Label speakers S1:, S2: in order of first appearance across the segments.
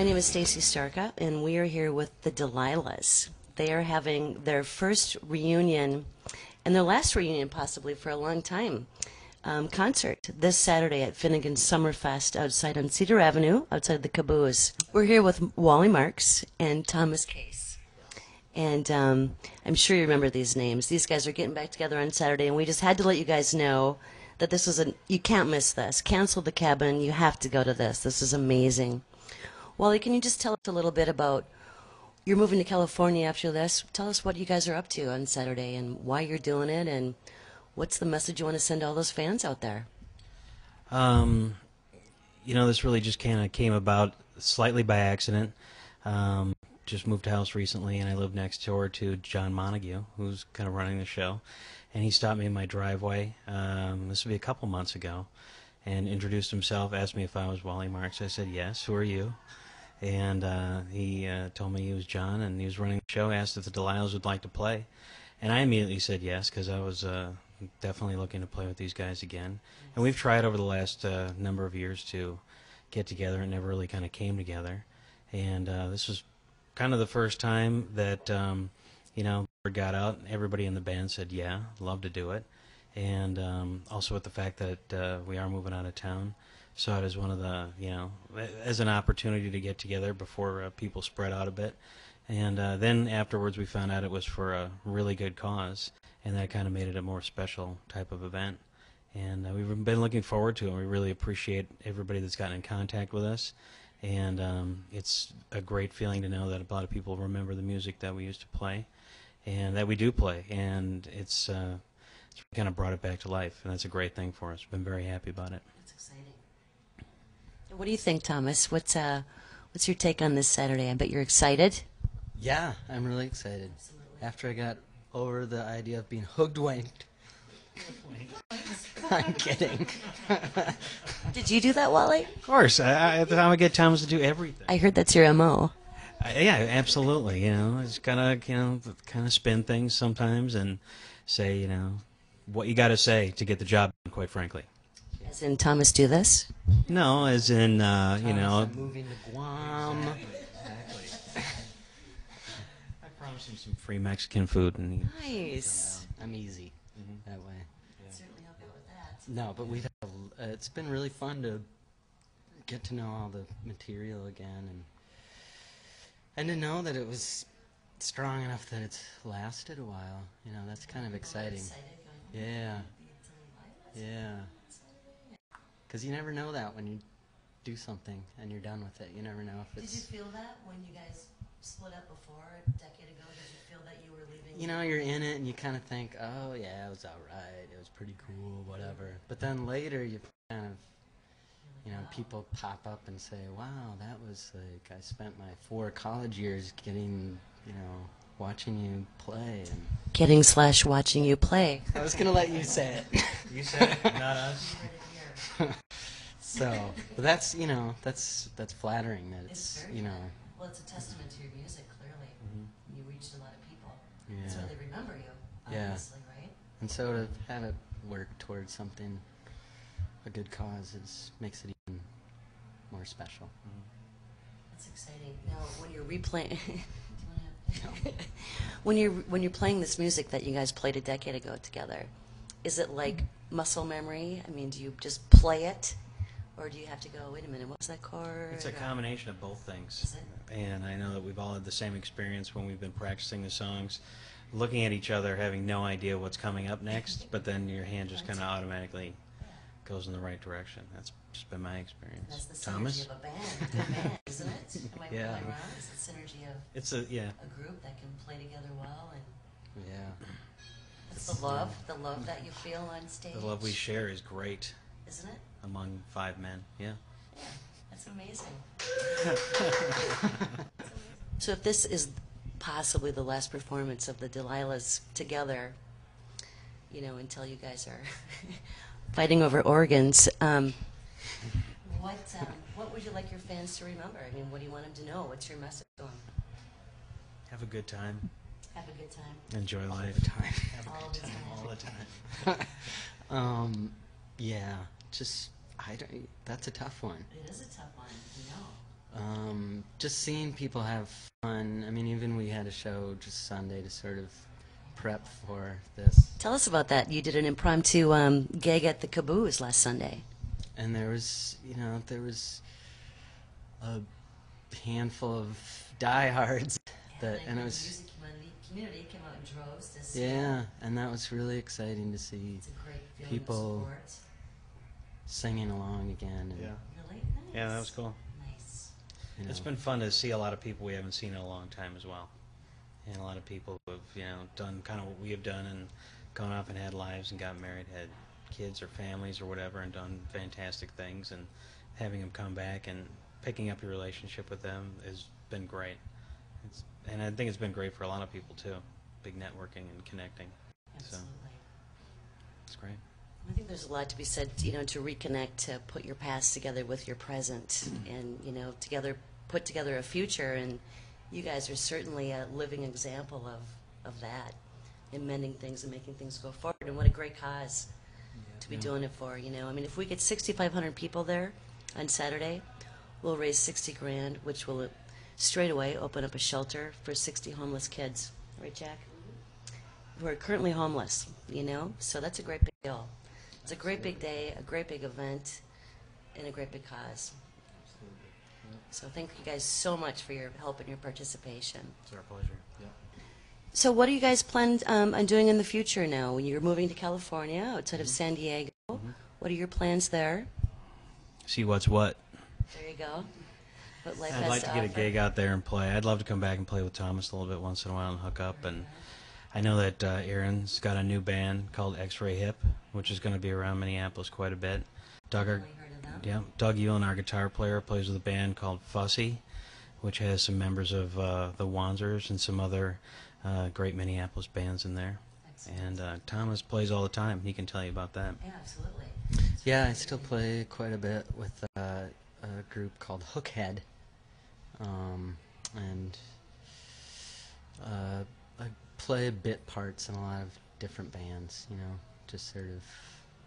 S1: name is Stacy Starka, and we are here with the Delilahs. They are having their first reunion, and their last reunion possibly for a long time, concert this Saturday at Finnegan Summerfest outside on Cedar Avenue, outside the Caboose. We're here with Wally Marks and Thomas Case. And I'm sure you remember these names. These guys are getting back together on Saturday, and we just had to let you guys know that this is you can't miss this. Cancel the cabin. You have to go to this. This is amazing. Wally, can you just tell us a little bit about you're moving to California after this? Tell us what you guys are up to on Saturday and why you're doing it, and what's the message you want to send to all those fans out there?
S2: This really just kind of came about slightly by accident. Just moved house recently, and I live next door to John Montague, who's kind of running the show. And he stopped me in my driveway, this would be a couple months ago, and introduced himself, asked me if I was Wally Marks. I said, yes, who are you? And he told me he was John, and he was running the show, asked if the Delilahs would like to play. And I immediately said yes, because I was definitely looking to play with these guys again. And we've tried over the last number of years to get together, and never really kind of came together. And this was kind of the first time that, word got out. Everybody in the band said, yeah, love to do it. And also with the fact that we are moving out of town, saw it as one of the, as an opportunity to get together before people spread out a bit. And then afterwards we found out it was for a really good cause, and that kind of made it a more special type of event. And we've been looking forward to it. We really appreciate everybody that's gotten in contact with us. And it's a great feeling to know that a lot of people remember the music that we used to play, and that we do play. And it's kind of brought it back to life, and that's a great thing for us. We've been very happy about it.
S1: That's exciting. What do you think, Thomas? What's your take on this Saturday? I bet you're excited.
S3: Yeah, I'm really excited.
S1: Absolutely.
S3: After I got over the idea of being hoodwinked. I'm kidding.
S1: Did you do that, Wally?
S2: Of course. I would get Thomas to do everything.
S1: I heard that's your MO.
S2: Yeah, absolutely. It's gotta, kind of spin things sometimes and say, what you got to say to get the job done, quite frankly.
S1: As in Thomas do this?
S2: No, as in,
S3: I'm moving to Guam.
S2: Exactly. I promised him some free Mexican food, and
S1: Nice.
S3: I'm easy that way.
S1: I'd certainly help you with that.
S3: No, but it's been really fun to get to know all the material again, and to know that it was strong enough that it's lasted a while. That's kind of exciting. Yeah. Yeah. Because you never know that when you do something and you're done with it. You never know if it's...
S1: Did you feel that when you guys split up before a decade ago? Did you feel that you were leaving?
S3: You're in it and you kind of think, oh yeah, it was all right. It was pretty cool, whatever. But then later you kind of, people pop up and say, wow, that was like, I spent my 4 college years getting, watching you play. And
S1: Getting / watching you play.
S3: I was going to let you say it.
S2: You said it, not us.
S3: So, but that's, that's flattering that it's,
S1: Well, it's a testament to your music, clearly. You reached a lot of people.
S3: Yeah.
S1: That's why they remember you,
S3: Yeah.
S1: obviously, right?
S3: And so to have it work towards something, a good cause, makes it even more special.
S1: That's exciting. Now, when you're replaying... when you're playing this music that you guys played a decade ago together, is it like muscle memory? I mean, do you just play it, or do you have to go, wait a minute, what was that chord?
S2: It's a combination of both things.
S1: Is it?
S2: And I know that we've all had the same experience when we've been practicing the songs, looking at each other, having no idea what's coming up next, but then your hand just kind of automatically goes in the right direction. That's just been my experience.
S1: That's the synergy
S2: Thomas?
S1: of a band, a good band, isn't it? Am I
S3: Yeah.
S1: wrong? It's the synergy of
S2: It's
S1: a group that can play together well, and
S3: Yeah.
S1: it's the love that you feel on stage.
S2: The love we share is great
S1: Isn't it?
S2: among 5 men. Yeah.
S1: Yeah, that's amazing. So if this is possibly the last performance of the Delilahs together, until you guys are fighting over organs, what would you like your fans to remember? I mean, what do you want them to know? What's your message to them?
S2: Have a good time.
S1: Have a good time.
S2: Enjoy life. Have a
S1: All
S2: good
S1: the
S2: time.
S1: time.
S2: All the time.
S3: Yeah, just, that's a tough one.
S1: It is a tough one,
S3: Just seeing people have fun. I mean, even we had a show just Sunday to sort of prep for this.
S1: Tell us about that. You did an impromptu gig at the Caboose last Sunday.
S3: And there was, there was a handful of diehards and it was
S1: music community came out in droves to see.
S3: yeah, and that was really exciting to see
S1: It's a great feeling
S3: people
S1: of support.
S3: singing along again. And,
S2: Yeah.
S1: Really nice.
S2: Yeah, that was cool.
S1: Nice.
S2: It's been fun to see a lot of people we haven't seen in a long time as well. And a lot of people who have, done kind of what we have done and gone off and had lives and got married, had kids or families or whatever, and done fantastic things. And having them come back and picking up your relationship with them has been great. And I think it's been great for a lot of people too. Big networking and connecting.
S1: Absolutely.
S2: So it's great.
S1: I think there's a lot to be said, to reconnect, to put your past together with your present, and put together a future. And you guys are certainly a living example of that, in mending things and making things go forward. And what a great cause to be doing it for. I mean, if we get 6,500 people there on Saturday, we'll raise 60 grand, which will straight away open up a shelter for 60 homeless kids. Right, Jack? Who are currently homeless, So that's a great big deal. It's a great big day, a great big event, and a great big cause. So thank you guys so much for your help and your participation.
S2: It's our pleasure. Yeah.
S1: So what do you guys plan on doing in the future now? When you're moving to California, outside of San Diego, what are your plans there?
S2: See what's what.
S1: There you go. What life
S2: I'd
S1: has
S2: like to get a
S1: offer.
S2: gig out there and play. I'd love to come back and play with Thomas a little bit once in a while and hook up. And I know that Aaron's got a new band called X-Ray Hip, which is going to be around Minneapolis quite a bit. Doug Ewan, our guitar player, plays with a band called Fussy, which has some members of the Wanzers and some other great Minneapolis bands in there.
S1: Excellent.
S2: And Thomas plays all the time. He can tell you about that.
S1: Yeah, absolutely.
S3: Yeah, I still play quite a bit with a group called Hookhead. And I play bit parts in a lot of different bands, just sort of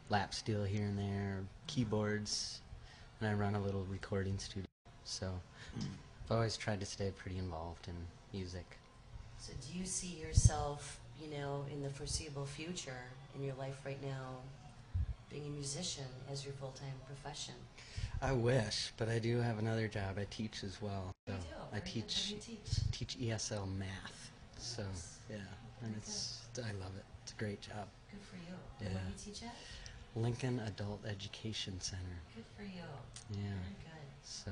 S3: lap steel here and there, keyboards, and I run a little recording studio. So I've always tried to stay pretty involved in music.
S1: So do you see yourself, in the foreseeable future in your life right now, being a musician as your full-time profession?
S3: I wish, but I do have another job. I teach as well. So
S1: You do?
S3: I
S1: What do you
S3: teach ESL math. So yeah, and I love it. It's a great job.
S1: Good for you.
S3: Yeah.
S1: Where do you teach at?
S3: Lincoln Adult Education Center.
S1: Good for you.
S3: Yeah.
S1: Very good.
S3: So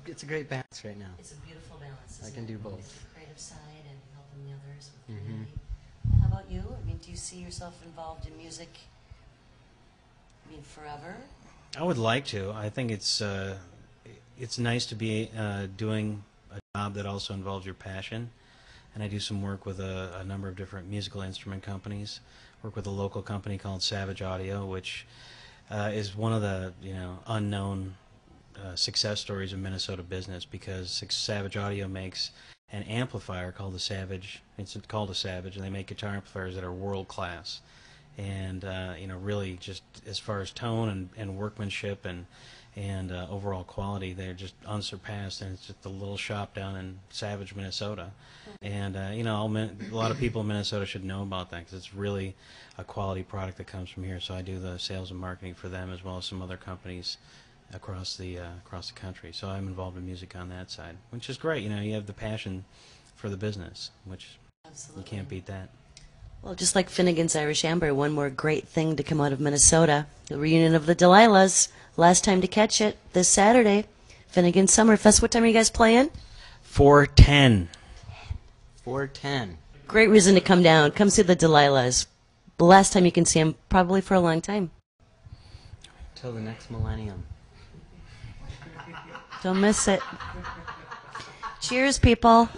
S3: it's a great balance right now.
S1: It's a beautiful balance.
S3: I
S1: isn't
S3: can
S1: it?
S3: do both.
S1: It's the creative side and helping the others with
S3: Mhm.
S1: community. How about you? I mean, do you see yourself involved in music? Forever?
S2: I would like to. I think it's nice to be doing a job that also involves your passion. And I do some work with a number of different musical instrument companies. Work with a local company called Savage Audio, which is one of the unknown success stories of Minnesota business, because Savage Audio makes an amplifier called the Savage. It's called a Savage, and they make guitar amplifiers that are world class. And really, just as far as tone and workmanship and overall quality, they're just unsurpassed. And it's just a little shop down in Savage, Minnesota. And a lot of people in Minnesota should know about that, because it's really a quality product that comes from here. So I do the sales and marketing for them, as well as some other companies across the country. So I'm involved in music on that side, which is great. You have the passion for the business, which
S1: Absolutely.
S2: you can't beat that.
S1: Well, just like Finnegan's Irish Amber, one more great thing to come out of Minnesota. The reunion of the Delilahs. Last time to catch it, this Saturday. Finnegan Summerfest. What time are you guys playing?
S2: 4:10.
S3: 4:10.
S1: Great reason to come down. Come see the Delilahs. The last time you can see them, probably for a long time.
S3: Till the next millennium.
S1: Don't miss it. Cheers, people.